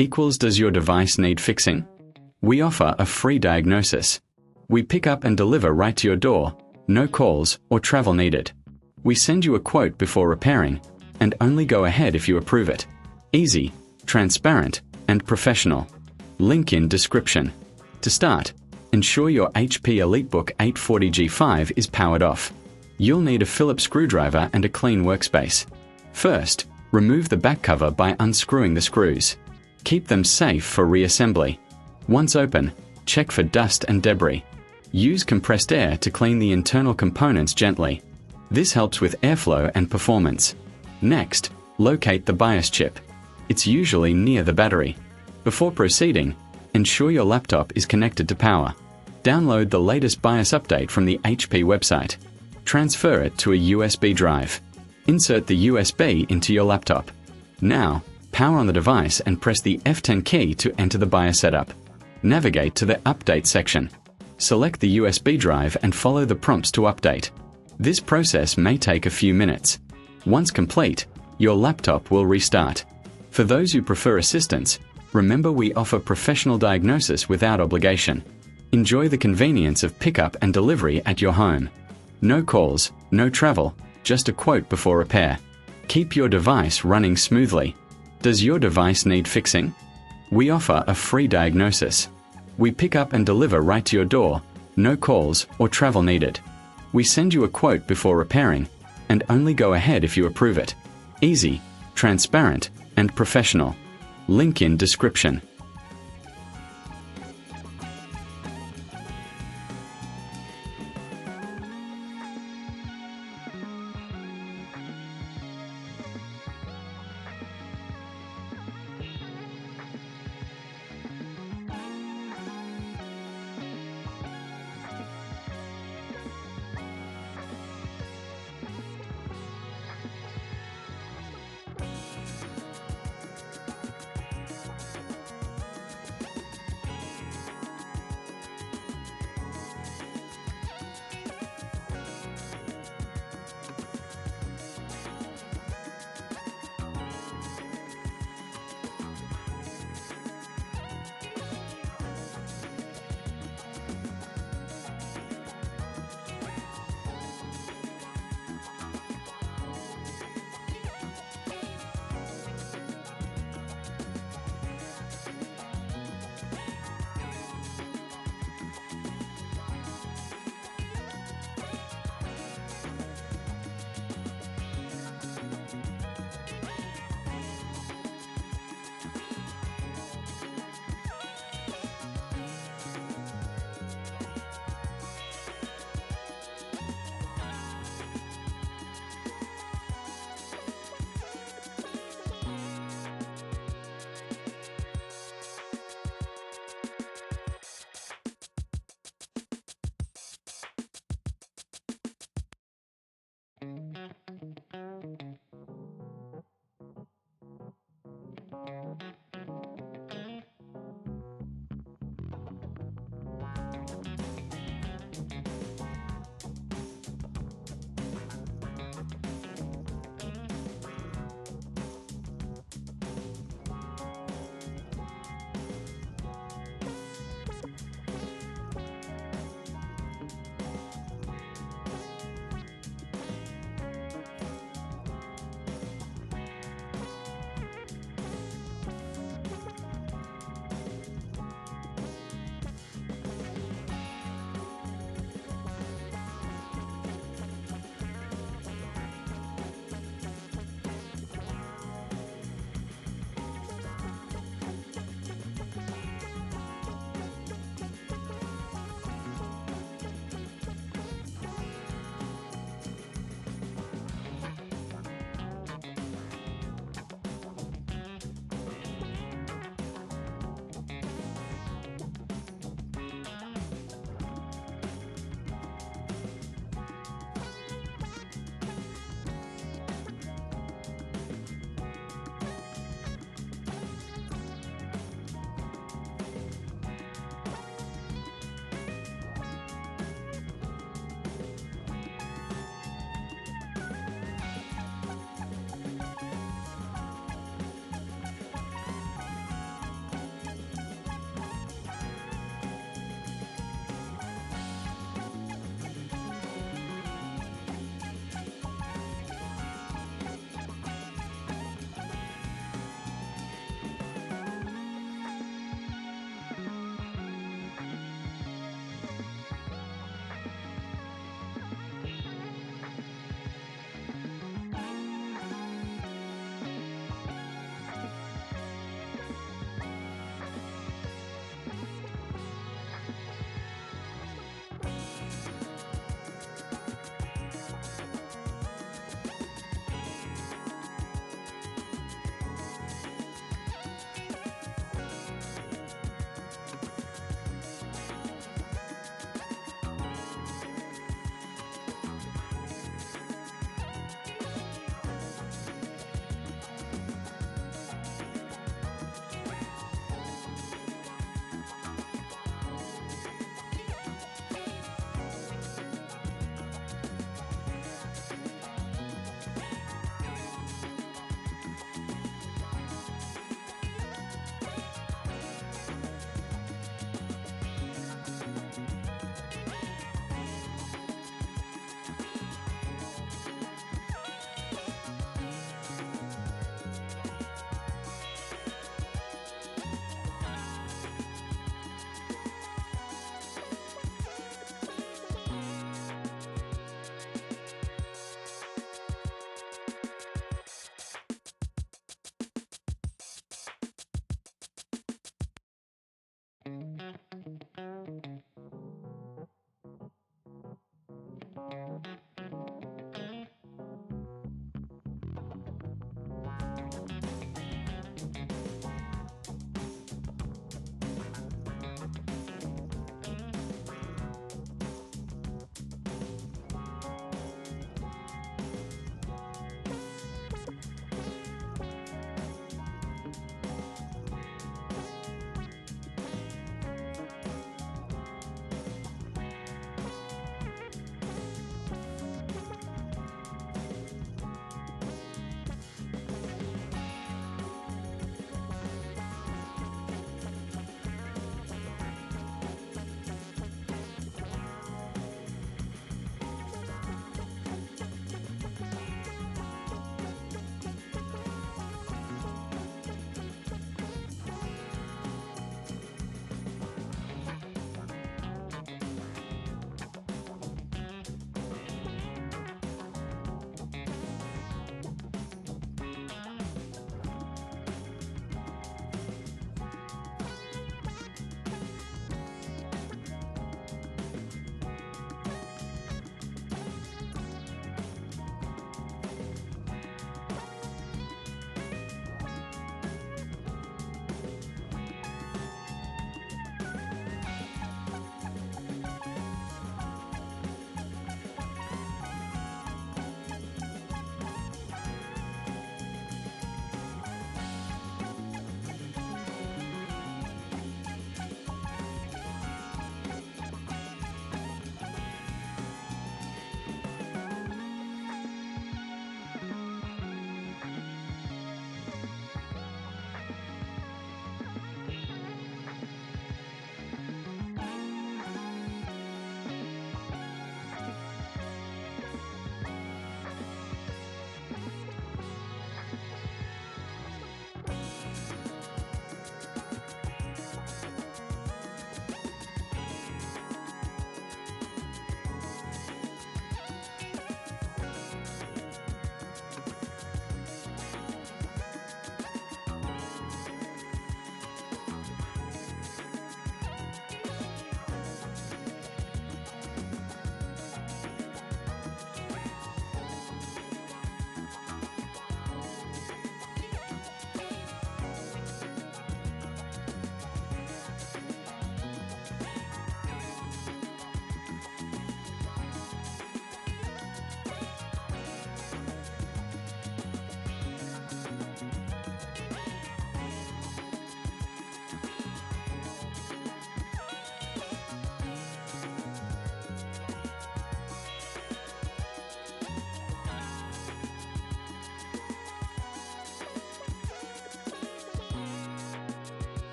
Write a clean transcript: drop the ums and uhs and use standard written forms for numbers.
equals does your device need fixing? We offer a free diagnosis. We pick up and deliver right to your door, no calls or travel needed. We send you a quote before repairing, and only go ahead if you approve it. Easy, transparent, and professional. Link in description. To start, ensure your HP EliteBook 840G5 is powered off. You'll need a Phillips screwdriver and a clean workspace. First, remove the back cover by unscrewing the screws. Keep them safe for reassembly. Once open, check for dust and debris. Use compressed air to clean the internal components gently. This helps with airflow and performance. Next, locate the BIOS chip. It's usually near the battery. Before proceeding, ensure your laptop is connected to power. Download the latest BIOS update from the HP website. Transfer it to a USB drive. Insert the USB into your laptop. Now, power on the device and press the F10 key to enter the BIOS setup. Navigate to the Update section. Select the USB drive and follow the prompts to update. This process may take a few minutes. Once complete, your laptop will restart. For those who prefer assistance, remember we offer professional diagnosis without obligation. Enjoy the convenience of pickup and delivery at your home. No calls, no travel, just a quote before repair. Keep your device running smoothly. Does your device need fixing? We offer a free diagnosis. We pick up and deliver right to your door, no calls or travel needed. We send you a quote before repairing, and only go ahead if you approve it. Easy, transparent, and professional. Link in description.